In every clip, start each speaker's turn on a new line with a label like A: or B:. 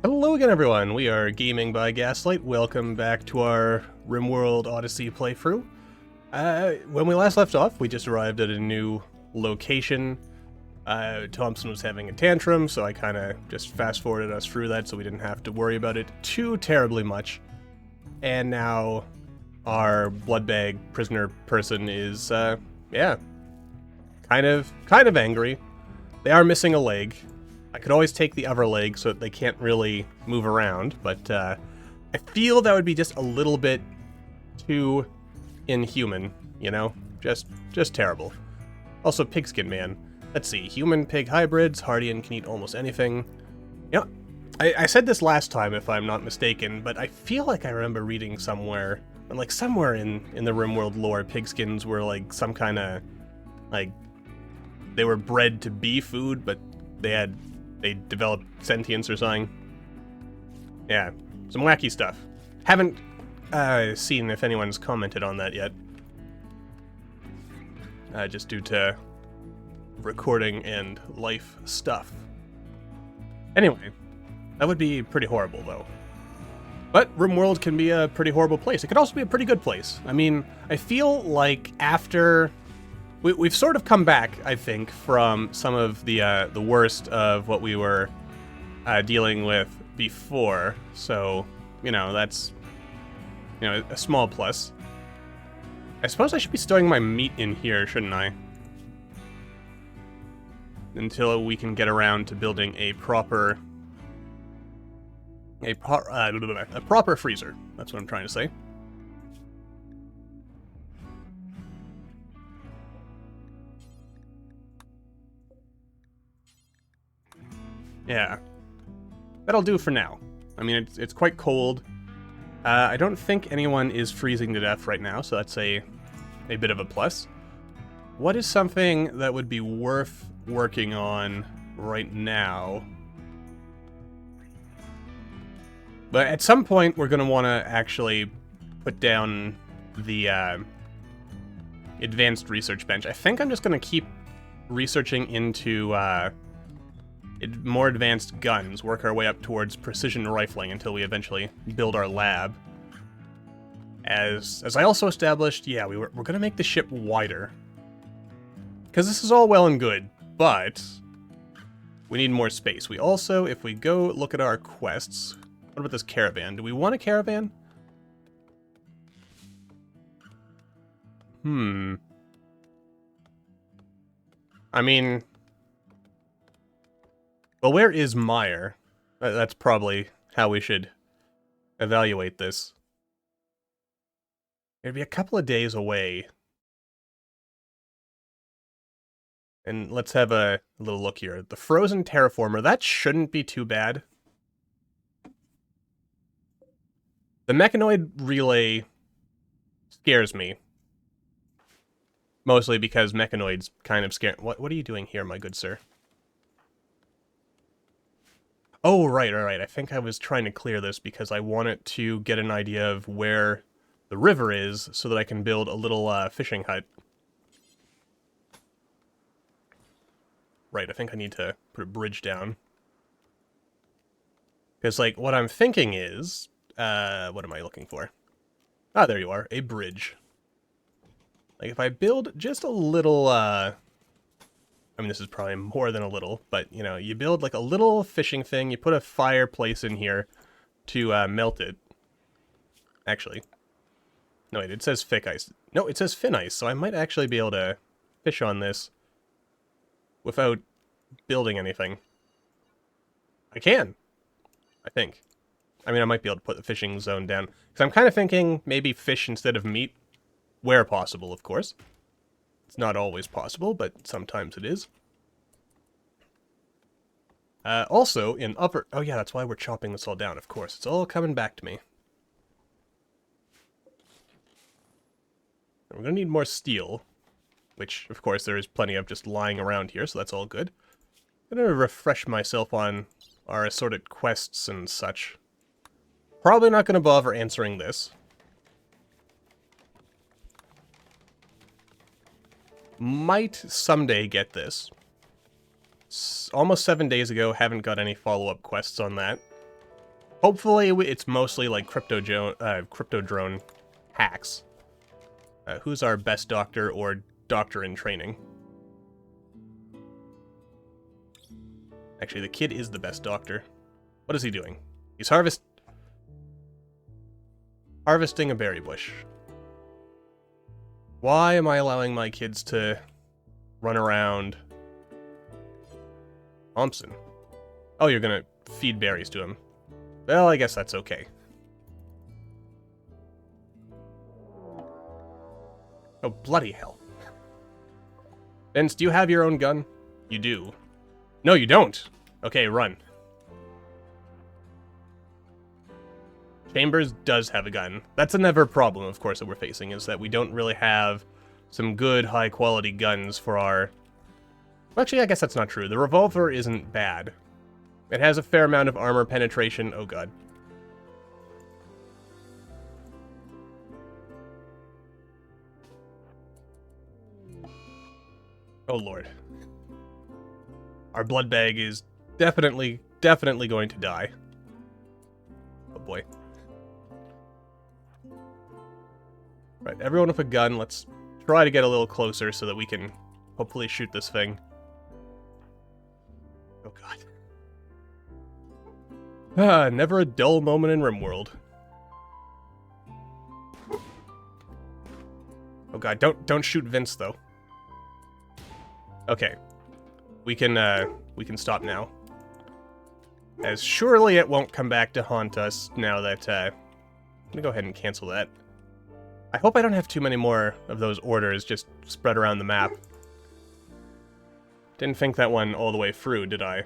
A: Hello again, everyone. We are Gaming by Gaslight. Welcome back to our RimWorld Odyssey playthrough. When we last left off, we just arrived at a new location. Thompson was having a tantrum, so I kind of just fast-forwarded us through that so we didn't have to worry about it too terribly much. And now our bloodbag prisoner person is, yeah, kind of angry. They are missing a leg. I could always take the other leg so that they can't really move around, but I feel that would be just a little bit too inhuman, you know? Just terrible. Also, Pigskin Man. Let's see, human-pig hybrids, hardy and can eat almost anything. Yeah, I said this last time, if I'm not mistaken, but I feel like I remember reading somewhere, like somewhere in the RimWorld lore, pigskins were like some kind of, like, they were bred to be food, but they developed sentience or something. Yeah, some wacky stuff. Haven't seen if anyone's commented on that yet. Just due to recording and life stuff. Anyway, that would be pretty horrible, though. But RimWorld can be a pretty horrible place. It could also be a pretty good place. I mean, I feel like after... We've sort of come back, I think, from some of the worst of what we were dealing with before. So, you know, that's, you know, a small plus. I suppose I should be storing my meat in here, shouldn't I? Until we can get around to building a proper freezer. That's what I'm trying to say. Yeah, that'll do for now. I mean, it's quite cold. I don't think anyone is freezing to death right now, so that's a bit of a plus. What is something that would be worth working on right now? But at some point, we're going to want to actually put down the advanced research bench. I think I'm just going to keep researching into... more advanced guns, work our way up towards precision rifling until we eventually build our lab. As I also established, yeah, we're going to make the ship wider. Because this is all well and good, but we need more space. We also, if we go look at our quests, what about this caravan? Do we want a caravan? I mean... Well, where is Meyer? That's probably how we should evaluate this. It'd be a couple of days away. And let's have a little look here. The frozen terraformer, that shouldn't be too bad. The Mechanoid relay scares me. Mostly because Mechanoids kind of scare... What are you doing here, my good sir? Oh, right. I think I was trying to clear this because I wanted to get an idea of where the river is so that I can build a little fishing hut. Right, I think I need to put a bridge down. Because, like, what I'm thinking is... what am I looking for? Ah, there you are. A bridge. Like, if I build just a little, I mean, this is probably more than a little, but, you know, you build, like, a little fishing thing, you put a fireplace in here to melt it. Actually. No, wait, it says thick ice. No, it says thin ice, so I might actually be able to fish on this without building anything. I can, I think. I mean, I might be able to put the fishing zone down. Because I'm kind of thinking maybe fish instead of meat, where possible, of course. It's not always possible, but sometimes it is. Also, in upper... Oh yeah, that's why we're chopping this all down, of course. It's all coming back to me. We're going to need more steel, which, of course, there is plenty of just lying around here, so that's all good. I'm going to refresh myself on our assorted quests and such. Probably not going to bother answering this. Might someday get this. Almost 7 days ago, haven't got any follow-up quests on that. Hopefully it's mostly like crypto drone hacks. Who's our best doctor or doctor in training? Actually, the kid is the best doctor. What is he doing? He's harvesting a berry bush. Why am I allowing my kids to run around? Thompson. Oh, you're gonna feed berries to him. Well, I guess that's okay. Oh, bloody hell. Vince, do you have your own gun? You do. No, you don't. Okay, run. Chambers does have a gun. That's another problem, of course, that we're facing, is that we don't really have some good, high-quality guns for our... Well, actually, I guess that's not true. The revolver isn't bad. It has a fair amount of armor penetration. Oh, God. Oh, Lord. Our blood bag is definitely going to die. Oh, boy. Right, everyone with a gun, let's try to get a little closer so that we can hopefully shoot this thing. Oh, God. Never a dull moment in RimWorld. Oh, God, don't shoot Vince, though. Okay. We can stop now. As surely it won't come back to haunt us now that, I'm gonna go ahead and cancel that. I hope I don't have too many more of those orders just spread around the map. Didn't think that one all the way through, did I?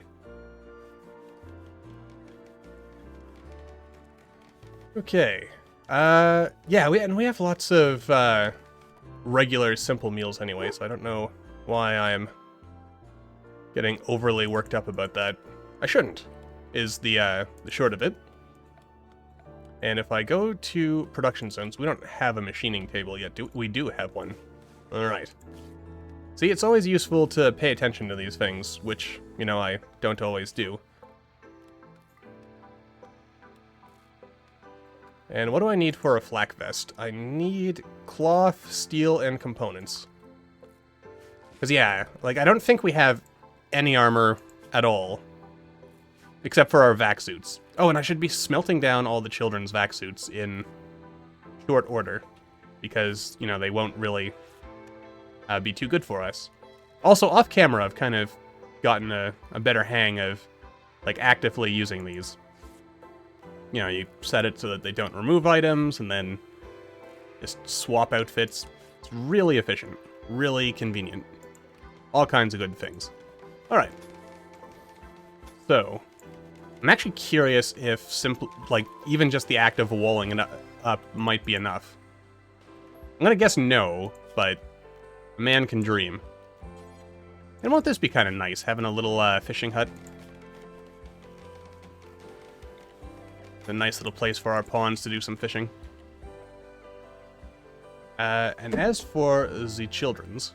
A: Okay. Yeah, we have lots of, regular simple meals anyway, so I don't know why I'm getting overly worked up about that. I shouldn't, is the short of it. And if I go to production zones, we don't have a machining table yet. We do have one. Alright. See, it's always useful to pay attention to these things, which, you know, I don't always do. And what do I need for a flak vest? I need cloth, steel, and components. Because, yeah, like, I don't think we have any armor at all. Except for our vac suits. Oh, and I should be smelting down all the children's vac suits in short order. Because, you know, they won't really be too good for us. Also, off camera, I've kind of gotten a better hang of, like, actively using these. You know, you set it so that they don't remove items, and then just swap outfits. It's really efficient. Really convenient. All kinds of good things. Alright. So, I'm actually curious if even just the act of walling it up might be enough. I'm gonna guess no, but a man can dream. And won't this be kind of nice, having a little fishing hut? A nice little place for our pawns to do some fishing. And as for the children's...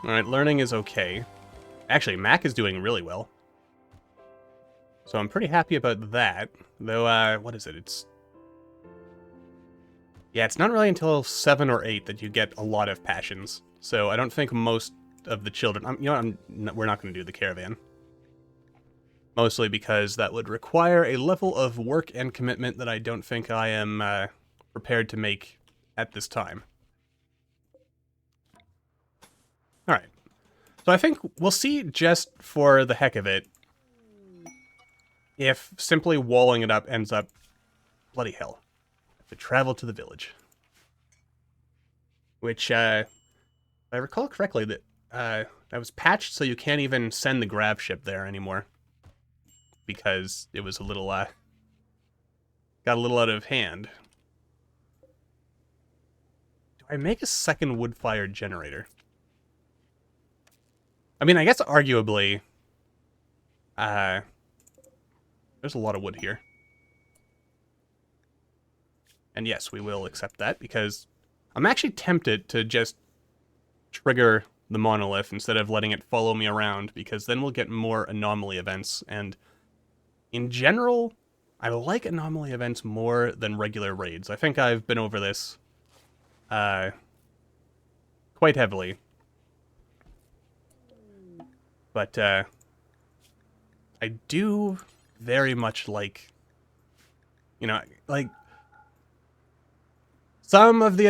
A: Alright, learning is okay. Actually, Mac is doing really well. So I'm pretty happy about that. Though, what is it? Yeah, it's not really until 7 or 8 that you get a lot of passions. So I don't think most of the children... we're not going to do the caravan. Mostly because that would require a level of work and commitment that I don't think I am prepared to make at this time. Alright. So I think we'll see, just for the heck of it, if simply walling it up ends up... Bloody hell. I have to travel to the village. Which, if I recall correctly, that was patched so you can't even send the grav ship there anymore. Because it was a little, got a little out of hand. Do I make a second wood-fired generator? I mean, I guess arguably, there's a lot of wood here. And yes, we will accept that, because I'm actually tempted to just trigger the monolith instead of letting it follow me around, because then we'll get more anomaly events, and in general, I like anomaly events more than regular raids. I think I've been over this quite heavily. But I do very much like, you know, like some of the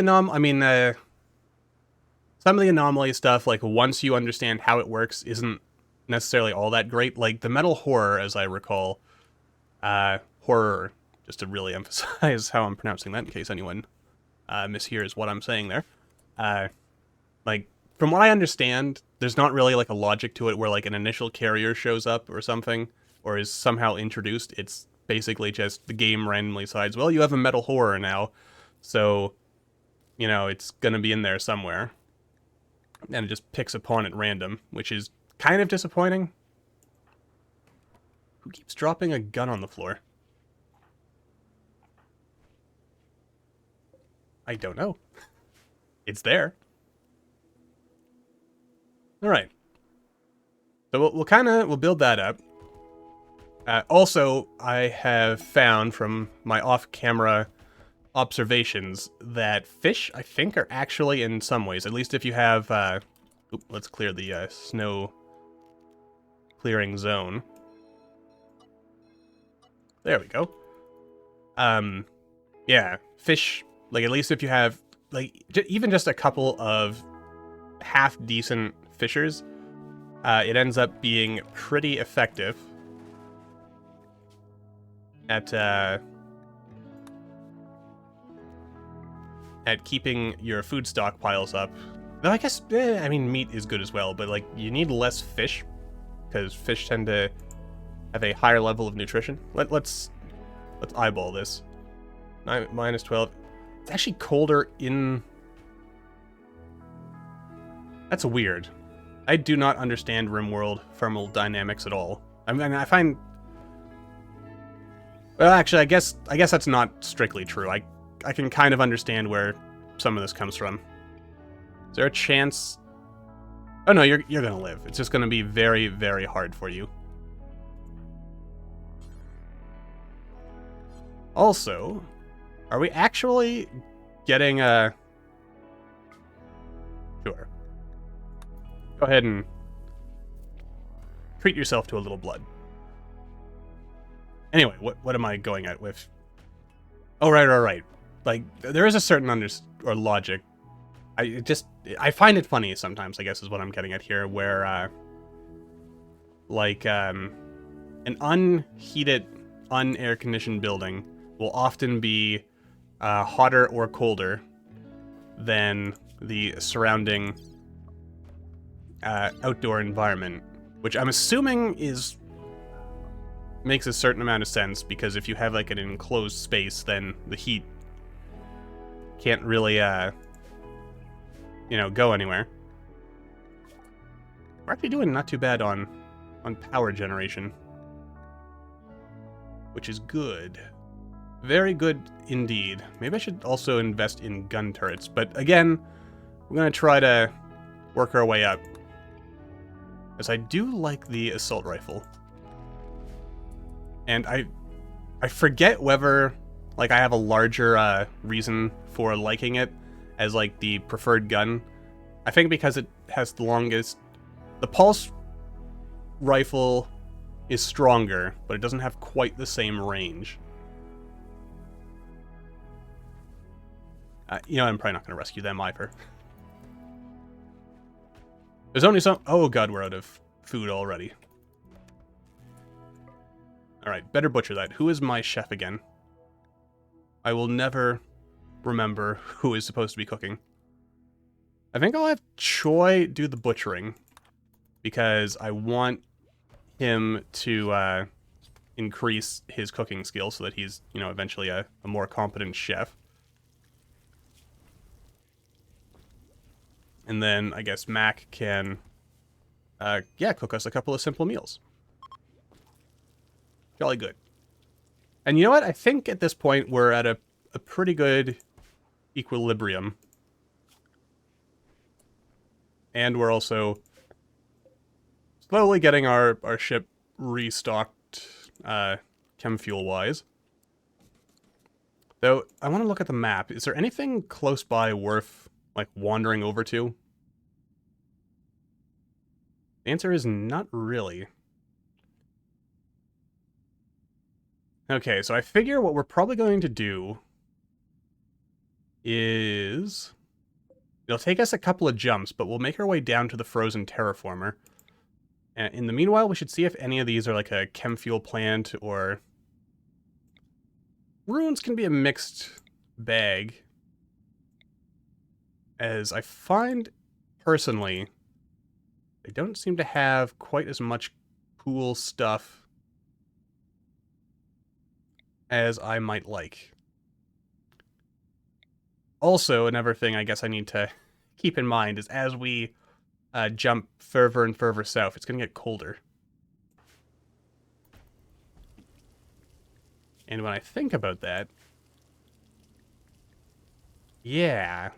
A: some of the anomaly stuff, like once you understand how it works, isn't necessarily all that great. Like the metal horror, as I recall, horror, just to really emphasize how I'm pronouncing that in case anyone mishears what I'm saying there. Like, from what I understand, there's not really like a logic to it where like an initial carrier shows up or something, or is somehow introduced. It's basically just the game randomly decides, well, you have a metal horror now, so, you know, it's gonna be in there somewhere. And it just picks upon at random, which is kind of disappointing. Who keeps dropping a gun on the floor? I don't know. It's there. Alright. So we'll build that up. Also, I have found from my off-camera observations that fish, I think, are actually, in some ways, at least if you have, let's clear the snow clearing zone. There we go. Yeah, fish, like, at least if you have, like, even just a couple of half-decent fishers, it ends up being pretty effective at keeping your food stockpiles up. Though I guess, I mean, meat is good as well, but like you need less fish because fish tend to have a higher level of nutrition. Let's eyeball this. Minus 12. It's actually colder in. That's weird. I do not understand RimWorld thermal dynamics at all. I mean, I find. Well, actually, I guess that's not strictly true. I can kind of understand where some of this comes from. Is there a chance? Oh no, you're gonna live. It's just gonna be very, very hard for you. Also, are we actually getting a... Sure. Go ahead and treat yourself to a little blood. Anyway, what am I going at with? Oh, right. Like, there is a certain logic. I find it funny sometimes, I guess is what I'm getting at here, where, an unheated, unair-conditioned building will often be hotter or colder than the surrounding outdoor environment, which I'm assuming makes a certain amount of sense, because if you have like an enclosed space, then the heat can't really go anywhere. We're actually doing not too bad on power generation, which is good. Very good indeed. Maybe I should also invest in gun turrets, but again, we're gonna try to work our way up, as I do like the assault rifle. And I forget whether, like, I have a larger reason for liking it as, like, the preferred gun. I think because it has the longest... The pulse rifle is stronger, but it doesn't have quite the same range. I'm probably not going to rescue them either. There's only some... Oh god, we're out of food already. Alright, better butcher that. Who is my chef again? I will never remember who is supposed to be cooking. I think I'll have Choi do the butchering, because I want him to increase his cooking skills so that he's, eventually a more competent chef. And then I guess Mac can, cook us a couple of simple meals. Jolly good. And you know what? I think at this point we're at a pretty good equilibrium. And we're also slowly getting our ship restocked, chem fuel-wise. Though, I want to look at the map. Is there anything close by worth, like, wandering over to? The answer is not really. Okay, so I figure what we're probably going to do is... It'll take us a couple of jumps, but we'll make our way down to the frozen terraformer. And in the meanwhile, we should see if any of these are like a chem fuel plant or... Ruins can be a mixed bag. As I find, personally, they don't seem to have quite as much cool stuff as I might like. Also, another thing I guess I need to keep in mind is as we jump further and further south, it's going to get colder. And when I think about that, yeah,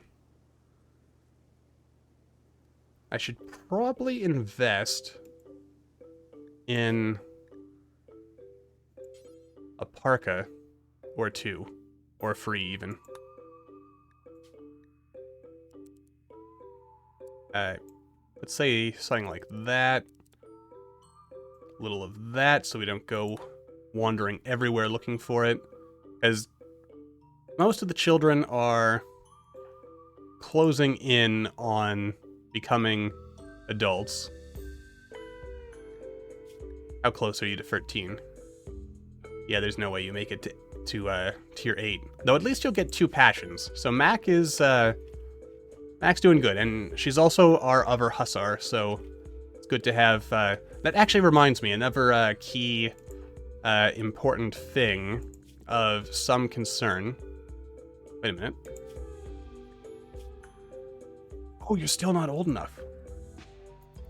A: I should probably invest in a parka or two, or free even. Let's say something like that. A little of that so we don't go wandering everywhere looking for it. As most of the children are closing in on becoming adults. How close are you to 13? Yeah, there's no way you make it to tier 8. Though at least you'll get 2 passions. So Mac is, Mac's doing good. And she's also our other hussar, so it's good to have, that actually reminds me, another key, important thing of some concern. Wait a minute. Oh, you're still not old enough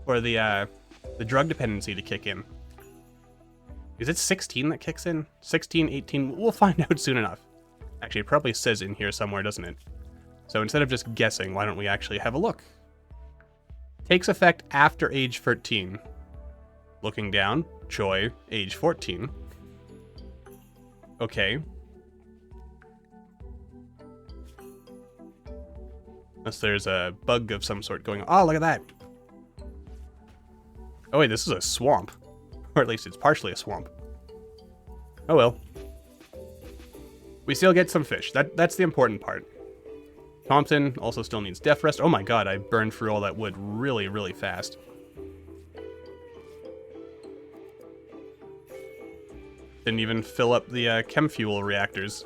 A: for the drug dependency to kick in. Is it 16 that kicks in? 16, 18? We'll find out soon enough. Actually, it probably says in here somewhere, doesn't it? So instead of just guessing, why don't we actually have a look? Takes effect after age 13. Looking down, Choi, age 14. Okay. Unless there's a bug of some sort going on. Oh, look at that. Oh wait, this is a swamp. Or at least it's partially a swamp. Oh well. We still get some fish. That's the important part. Thompson also still needs death rest. Oh my god, I burned through all that wood really, really fast. Didn't even fill up the chem fuel reactors.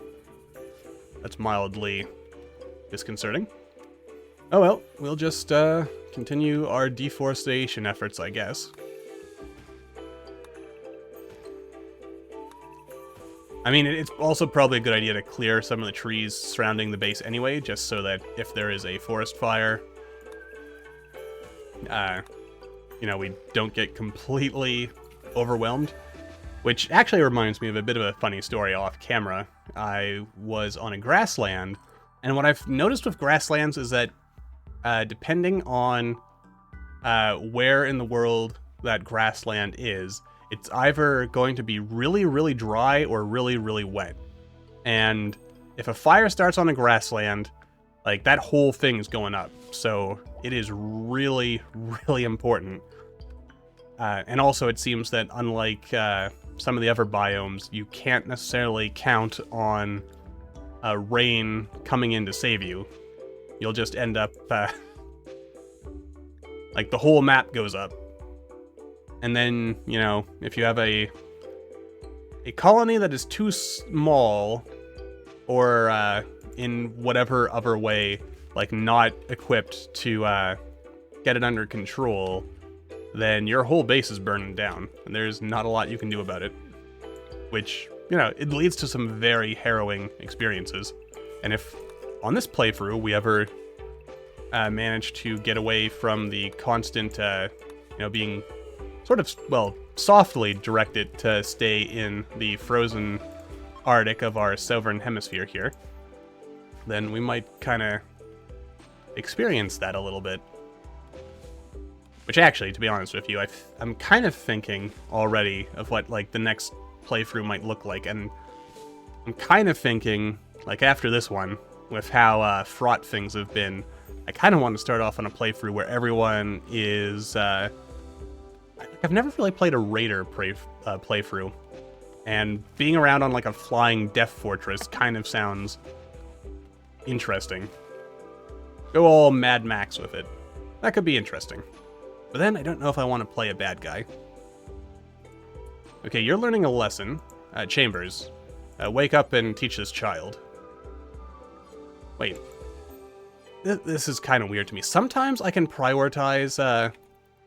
A: That's mildly disconcerting. Oh well, we'll just continue our deforestation efforts, I guess. I mean, it's also probably a good idea to clear some of the trees surrounding the base anyway, just so that if there is a forest fire, you know, we don't get completely overwhelmed. Which actually reminds me of a bit of a funny story off camera. I was on a grassland, and what I've noticed with grasslands is that depending on where in the world that grassland is, it's either going to be really, really dry or really, really wet. And if a fire starts on a grassland, like, that whole thing is going up. So it is really, really important. And also it seems that unlike some of the other biomes, you can't necessarily count on rain coming in to save you. You'll just end up, like, the whole map goes up. And then, you know, if you have a colony that is too small, or in whatever other way, like, not equipped to get it under control, then your whole base is burning down, and there's not a lot you can do about it. Which, you know, it leads to some very harrowing experiences. And if, on this playthrough, we ever manage to get away from the constant, you know, being sort of, well, softly directed to stay in the frozen Arctic of our southern hemisphere here, then we might kind of experience that a little bit. Which actually, to be honest with you, I'm kind of thinking already of what, like, the next playthrough might look like, and I'm kind of thinking, like, after this one, with how fraught things have been, I kind of want to start off on a playthrough where everyone is, I've never really played a raider playthrough, and being around on, like, a flying Dwarf Fortress kind of sounds interesting. Go all Mad Max with it. That could be interesting. But then I don't know if I want to play a bad guy. Okay, you're learning a lesson. Chambers. Wake up and teach this child. Wait. This is kind of weird to me. Sometimes I can prioritize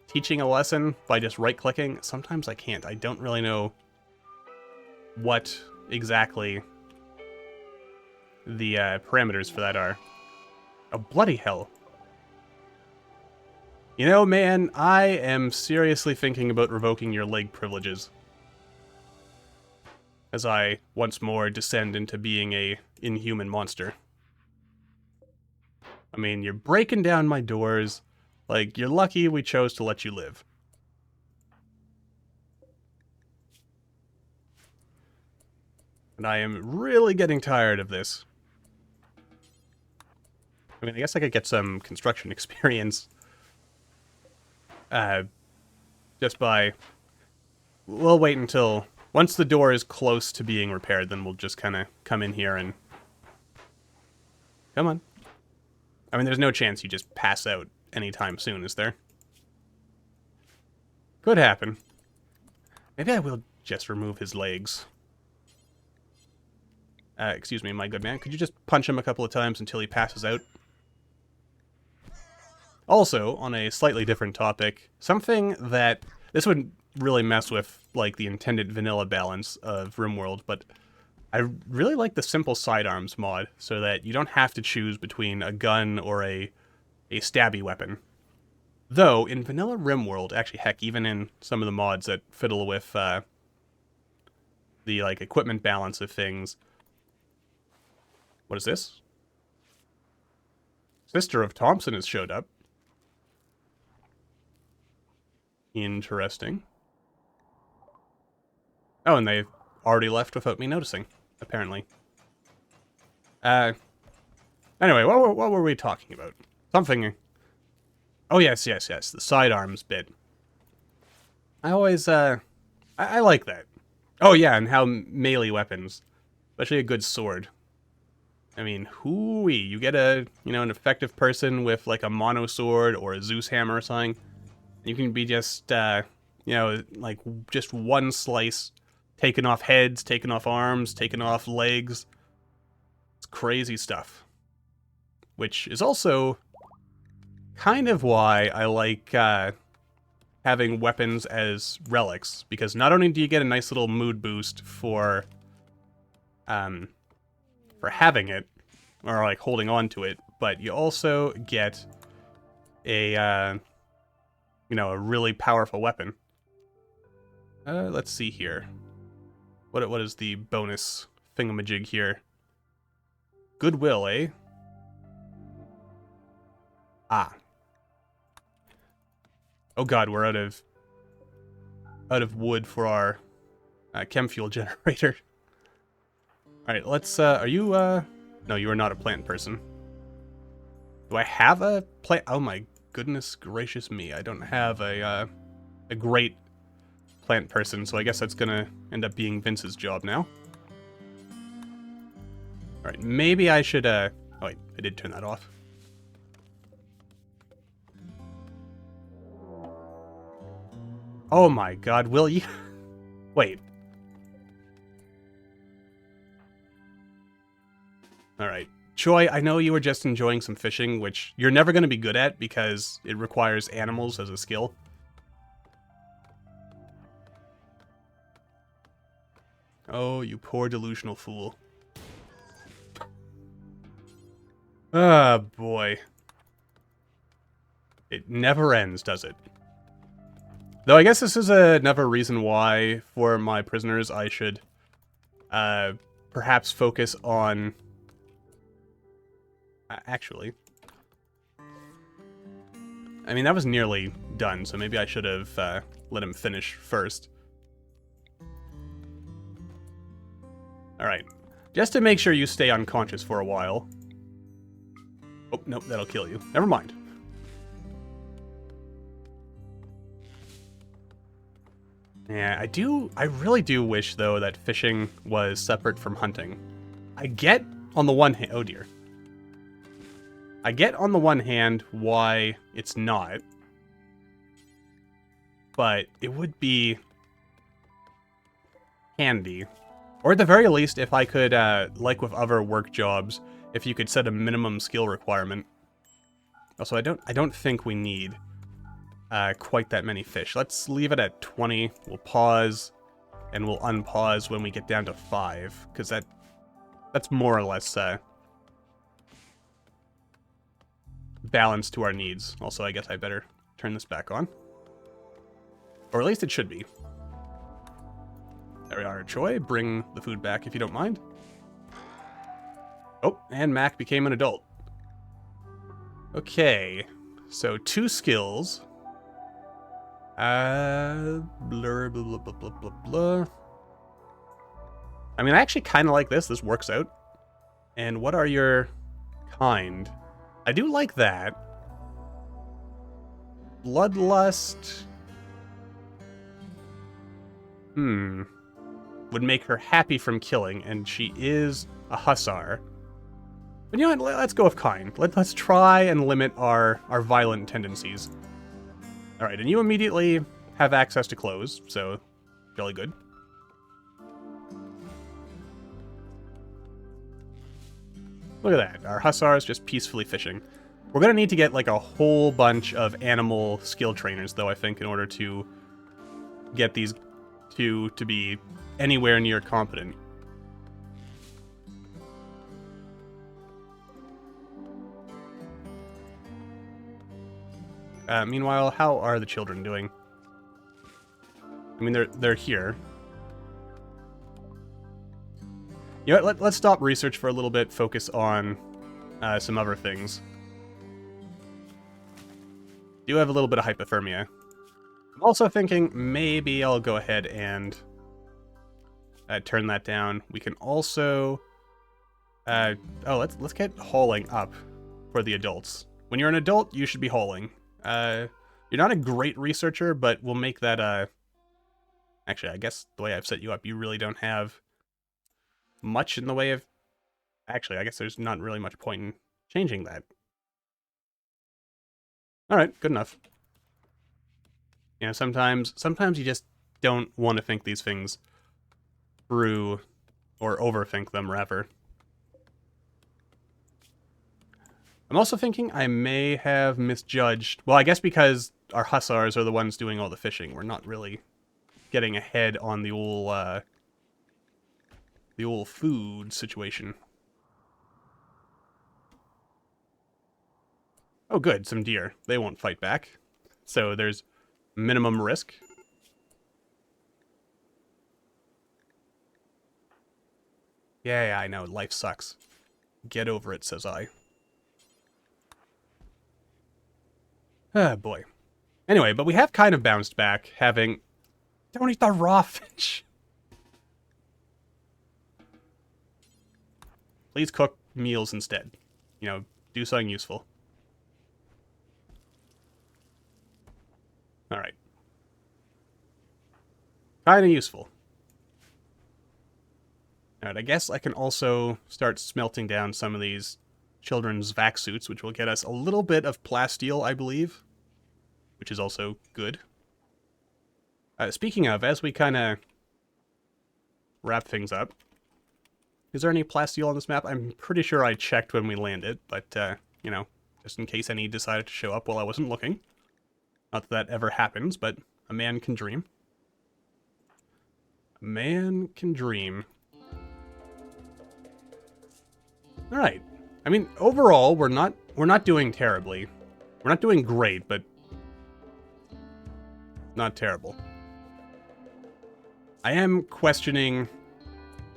A: teaching a lesson by just right-clicking. Sometimes I can't. I don't really know what exactly the parameters for that are. Oh, bloody hell. You know, man, I am seriously thinking about revoking your leg privileges. As I once more descend into being a inhuman monster. I mean, you're breaking down my doors. Like, you're lucky we chose to let you live. And I am really getting tired of this. I mean, I guess I could get some construction experience. Just by... We'll wait until... Once the door is close to being repaired, then we'll just kind of come in here and... Come on. I mean, there's no chance you just pass out anytime soon, is there? Could happen. Maybe I will just remove his legs. Excuse me, my good man. Could you just punch him a couple of times until he passes out? Also, on a slightly different topic, something that... This would really mess with, like, the intended vanilla balance of RimWorld, but I really like the simple sidearms mod, so that you don't have to choose between a gun or a stabby weapon. Though, in vanilla RimWorld, actually, heck, even in some of the mods that fiddle with the, like, equipment balance of things... What is this? Sister of Thompson has showed up. Interesting. Oh, and they've already left without me noticing, apparently. Anyway, what were we talking about? Something... Oh, yes, the sidearms bit. I always, I like that. Oh, yeah, and how melee weapons, especially a good sword. I mean, hooey, you get an effective person with, like, a mono sword or a Zeus hammer or something. You can be just, like, just one slice, taking off heads, taking off arms, taking off legs. It's crazy stuff. Which is also kind of why I like having weapons as relics, because not only do you get a nice little mood boost for having it, or, like, holding on to it, but you also get a really powerful weapon. Let's see here. What is the bonus thingamajig here? Goodwill, eh? Ah. Oh god, we're out of wood for our chem fuel generator. Alright, let's, are you, no, you are not a plant person. Do I have a plant? Oh my goodness gracious me, I don't have a great plant person, so I guess that's gonna end up being Vince's job now. Alright, maybe I should, oh wait, I did turn that off. Oh my god, will you? Wait. Alright. Choi, I know you were just enjoying some fishing, which you're never going to be good at because it requires animals as a skill. Oh, you poor delusional fool. Ah, boy. It never ends, does it? Though I guess this is another reason why, for my prisoners, I should perhaps focus on... actually... I mean, that was nearly done, so maybe I should have let him finish first. Alright. Just to make sure you stay unconscious for a while. Oh, nope, that'll kill you. Never mind. Yeah, I really do wish, though, that fishing was separate from hunting. I get on the one hand... Oh, dear. I get on the one hand why it's not. But it would be handy. Or at the very least, if I could, like with other work jobs, if you could set a minimum skill requirement. Also, I don't think we need quite that many fish. Let's leave it at 20. We'll pause, and we'll unpause when we get down to 5, because that's more or less balanced to our needs. Also, I guess I better turn this back on. Or at least it should be. There we are, Choi. Bring the food back if you don't mind. Oh, and Mac became an adult. Okay, so 2 skills. Blah, blah, blah, blah, blah, blah, blah. I mean, I actually kind of like this. This works out. And what are your kind? I do like that. Bloodlust. Would make her happy from killing, and she is a hussar. But you know what? Let's go with kind. Let's try and limit our violent tendencies. Alright, and you immediately have access to clothes, so really good. Look at that. Our hussars just peacefully fishing. We're going to need to get like a whole bunch of animal skill trainers, though, I think, in order to get these two to be anywhere near competent. Meanwhile, how are the children doing? I mean, they're here. You know what, let's stop research for a little bit, focus on some other things. Do have a little bit of hypothermia. I'm also thinking maybe I'll go ahead and turn that down. We can also... oh, let's get hauling up for the adults. When you're an adult, you should be hauling. You're not a great researcher, but we'll make that, Actually, I guess the way I've set you up, you really don't have much in the way of... Actually, I guess there's not really much point in changing that. Alright, good enough. You know, sometimes you just don't want to think these things through, or overthink them, rather. I'm also thinking I may have misjudged... Well, I guess because our hussars are the ones doing all the fishing, we're not really getting ahead on the old food situation. Oh, good, some deer. They won't fight back. So there's minimum risk. Yeah, I know. Life sucks. Get over it, says I. Ah, boy. Anyway, but we have kind of bounced back, having... Don't eat the raw fish! Please cook meals instead. You know, do something useful. Alright. Kinda useful. Alright, I guess I can also start smelting down some of these children's vac suits, which will get us a little bit of plasteel, I believe. Which is also good. Speaking of, as we kind of wrap things up, is there any plasteel on this map? I'm pretty sure I checked when we landed, but, you know, just in case any decided to show up while I wasn't looking. Not that that ever happens, but a man can dream. A man can dream. Alright. I mean, overall, we're not doing terribly. We're not doing great, but not terrible. I am questioning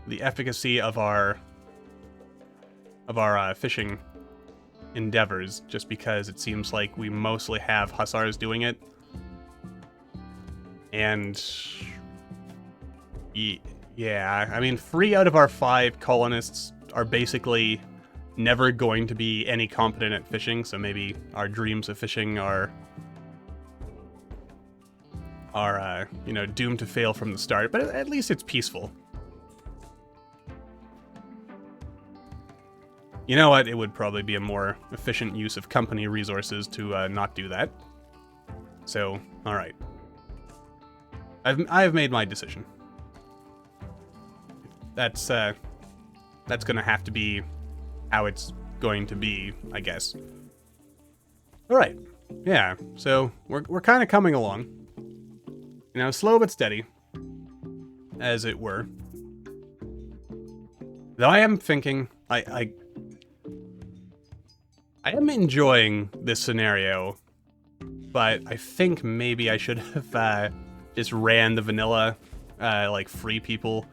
A: the efficacy of our fishing endeavors, just because it seems like we mostly have hussars doing it. And yeah, I mean, 3 out of our 5 colonists are basically never going to be any competent at fishing, so maybe our dreams of fishing are you know, doomed to fail from the start, but at least it's peaceful. You know what? It would probably be a more efficient use of company resources to not do that. So, all right. I've made my decision. That's gonna have to be how it's going to be, I guess. All right. Yeah. So we're kind of coming along. You know, slow but steady, as it were. Though I am thinking, I am enjoying this scenario, but I think maybe I should have just ran the vanilla, like, free people,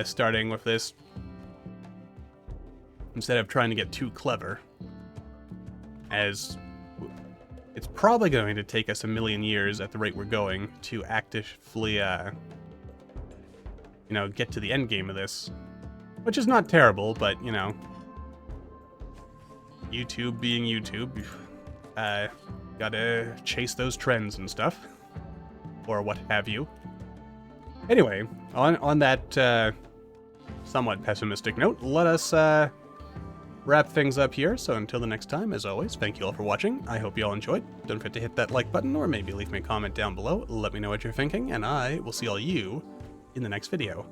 A: starting with this, instead of trying to get too clever, as it's probably going to take us a million years at the rate we're going to actively, you know, get to the end game of this, which is not terrible, but, you know, YouTube being YouTube, gotta chase those trends and stuff, or what have you. Anyway, on that somewhat pessimistic note, let us wrap things up here. So until the next time, as always, thank you all for watching. I hope you all enjoyed. Don't forget to hit that like button, or maybe leave me a comment down below. Let me know what you're thinking, and I will see all you in the next video.